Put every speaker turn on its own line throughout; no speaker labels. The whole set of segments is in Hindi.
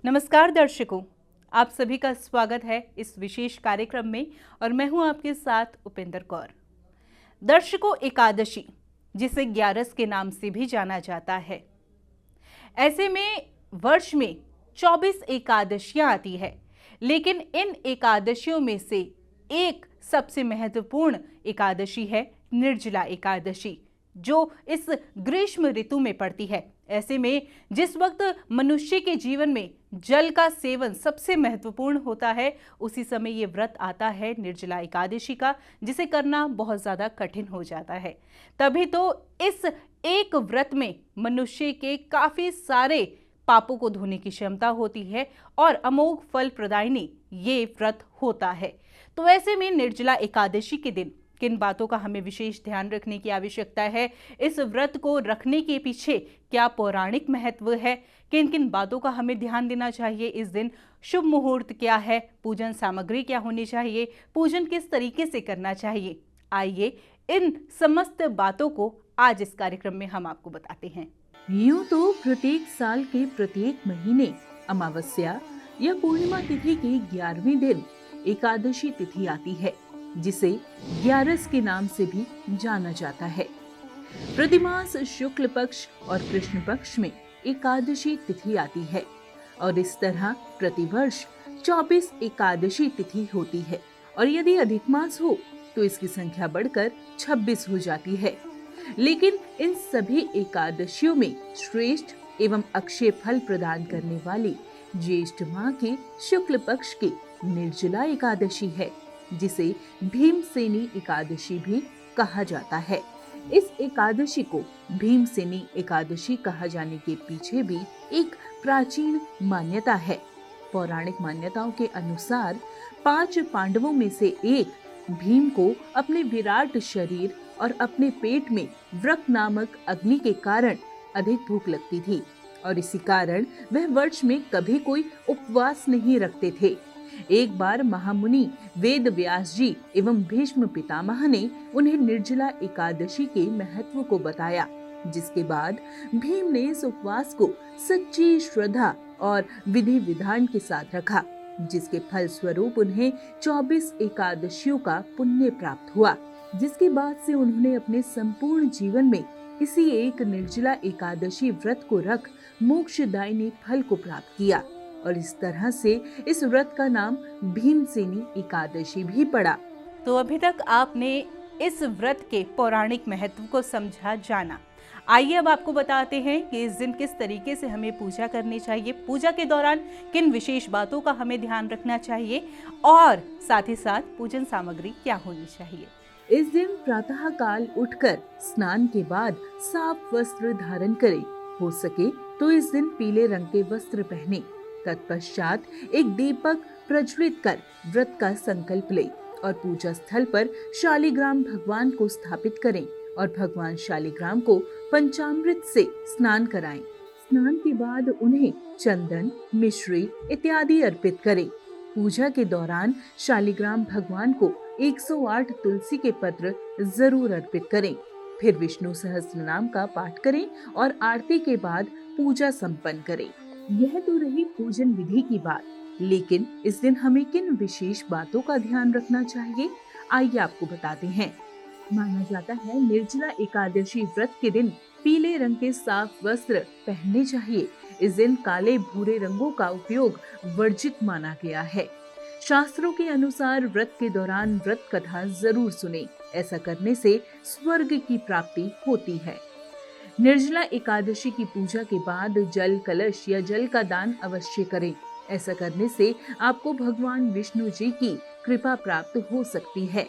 नमस्कार दर्शकों, आप सभी का स्वागत है इस विशेष कार्यक्रम में और मैं हूं आपके साथ उपेंद्र कौर। दर्शकों, एकादशी जिसे ग्यारस के नाम से भी जाना जाता है, ऐसे में वर्ष में 24 एकादशियां आती है, लेकिन इन एकादशियों में से एक सबसे महत्वपूर्ण एकादशी है निर्जला एकादशी, जो इस ग्रीष्म ऋतु में पड़ती है। ऐसे में जिस वक्त मनुष्य के जीवन में जल का सेवन सबसे महत्वपूर्ण होता है, उसी समय ये व्रत आता है निर्जला एकादशी का, जिसे करना बहुत ज़्यादा कठिन हो जाता है। तभी तो इस एक व्रत में मनुष्य के काफ़ी सारे पापों को धोने की क्षमता होती है और अमोघ फल प्रदायिनी ये व्रत होता है। तो ऐसे में निर्जला एकादशी के दिन किन बातों का हमें विशेष ध्यान रखने की आवश्यकता है, इस व्रत को रखने के पीछे क्या पौराणिक महत्व है, किन किन बातों का हमें ध्यान देना चाहिए इस दिन, शुभ मुहूर्त क्या है, पूजन सामग्री क्या होनी चाहिए, पूजन किस तरीके से करना चाहिए, आइए इन समस्त बातों को आज इस कार्यक्रम में हम आपको बताते हैं।
यूं तो प्रत्येक साल के प्रत्येक महीने अमावस्या या पूर्णिमा तिथि के 11वें दिन एकादशी तिथि आती है, जिसे ग्यारस के नाम से भी जाना जाता है। प्रतिमास शुक्ल पक्ष और कृष्ण पक्ष में एकादशी तिथि आती है और इस तरह प्रतिवर्ष 24 एकादशी तिथि होती है और यदि अधिक मास हो तो इसकी संख्या बढ़कर 26 हो जाती है। लेकिन इन सभी एकादशियों में श्रेष्ठ एवं अक्षय फल प्रदान करने वाली ज्येष्ठ माह के शुक्ल पक्ष की निर्जला एकादशी है, जिसे भीमसेनी एकादशी भी कहा जाता है। इस एकादशी को भीमसेनी एकादशी कहा जाने के पीछे भी एक प्राचीन मान्यता है। पौराणिक मान्यताओं के अनुसार 5 पांडवों में से एक भीम को अपने विराट शरीर और अपने पेट में वृक नामक अग्नि के कारण अधिक भूख लगती थी और इसी कारण वह वर्ष में कभी कोई उपवास नहीं रखते थे। एक बार महामुनि वेद व्यास जी एवं भीष्म पितामह ने उन्हें निर्जला एकादशी के महत्व को बताया, जिसके बाद भीम ने इस उपवास को सच्ची श्रद्धा और विधि विधान के साथ रखा, जिसके फल स्वरूप उन्हें 24 एकादशियों का पुण्य प्राप्त हुआ। जिसके बाद से उन्होंने अपने संपूर्ण जीवन में इसी एक निर्जला एकादशी व्रत को रख मोक्षदायिनी फल को प्राप्त किया और इस तरह से इस व्रत का नाम भीमसेनी एकादशी भी पड़ा।
तो अभी तक आपने इस व्रत के पौराणिक महत्व को समझा, जाना। आइए अब आपको बताते हैं कि इस दिन किस तरीके से हमें पूजा करनी चाहिए, पूजा के दौरान किन विशेष बातों का हमें ध्यान रखना चाहिए और साथ ही साथ पूजन सामग्री क्या होनी चाहिए।
इस दिन प्रातः काल उठकर स्नान के बाद साफ वस्त्र धारण करें। हो सके तो इस दिन पीले रंग के वस्त्र पहने। तत्पश्चात एक दीपक प्रज्वलित कर व्रत का संकल्प ले और पूजा स्थल पर शालिग्राम भगवान को स्थापित करें और भगवान शालिग्राम को पंचामृत से स्नान कराएं। स्नान के बाद उन्हें चंदन, मिश्री इत्यादि अर्पित करें। पूजा के दौरान शालिग्राम भगवान को 108 तुलसी के पत्र जरूर अर्पित करें। फिर विष्णु सहस्त्र नाम का पाठ करें और आरती के बाद पूजा संपन्न करें। यह तो रही पूजन विधि की बात, लेकिन इस दिन हमें किन विशेष बातों का ध्यान रखना चाहिए, आइए आपको बताते हैं। माना जाता है निर्जला एकादशी व्रत के दिन पीले रंग के साफ वस्त्र पहनने चाहिए। इस दिन काले भूरे रंगों का उपयोग वर्जित माना गया है। शास्त्रों के अनुसार व्रत के दौरान व्रत कथा जरूर सुने, ऐसा करने से स्वर्ग की प्राप्ति होती है। निर्जला एकादशी की पूजा के बाद जल कलश या जल का दान अवश्य करें। ऐसा करने से आपको भगवान विष्णु जी की कृपा प्राप्त हो सकती है।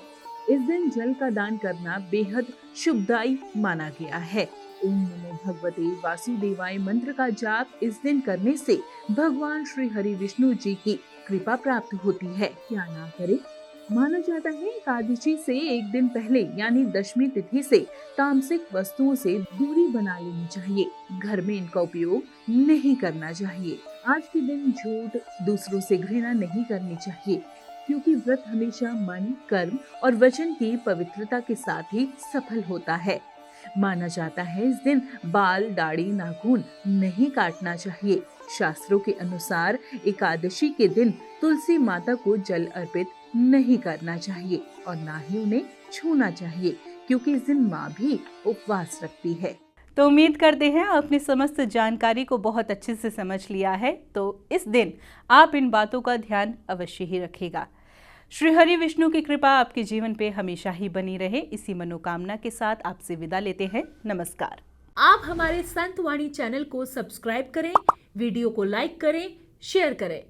इस दिन जल का दान करना बेहद शुभदायी माना गया है। ओम नमो भगवते वासुदेवाय मंत्र का जाप इस दिन करने से भगवान श्री हरि विष्णु जी की कृपा प्राप्त होती है। क्या ना करें। माना जाता है एकादशी से एक दिन पहले यानी दशमी तिथि से तामसिक वस्तुओं से दूरी बना लेनी चाहिए। घर में इनका उपयोग नहीं करना चाहिए। आज के दिन झूठ, दूसरों से घृणा नहीं करनी चाहिए, क्योंकि व्रत हमेशा मन, कर्म और वचन की पवित्रता के साथ ही सफल होता है। माना जाता है इस दिन बाल, दाढ़ी, नाखून नहीं काटना चाहिए। शास्त्रों के अनुसार एकादशी के दिन तुलसी माता को जल अर्पित नहीं करना चाहिए और ना ही उन्हें छूना चाहिए, क्योंकि इस दिन माँ भी उपवास रखती है।
तो उम्मीद करते हैं आपने समस्त जानकारी को बहुत अच्छे से समझ लिया है। तो इस दिन आप इन बातों का ध्यान अवश्य ही रखिएगा। श्री हरि विष्णु की कृपा आपके जीवन पे हमेशा ही बनी रहे, इसी मनोकामना के साथ आपसे विदा लेते हैं। नमस्कार।
आप हमारे संत वाणी चैनल को सब्सक्राइब करें, वीडियो को लाइक करें, शेयर करें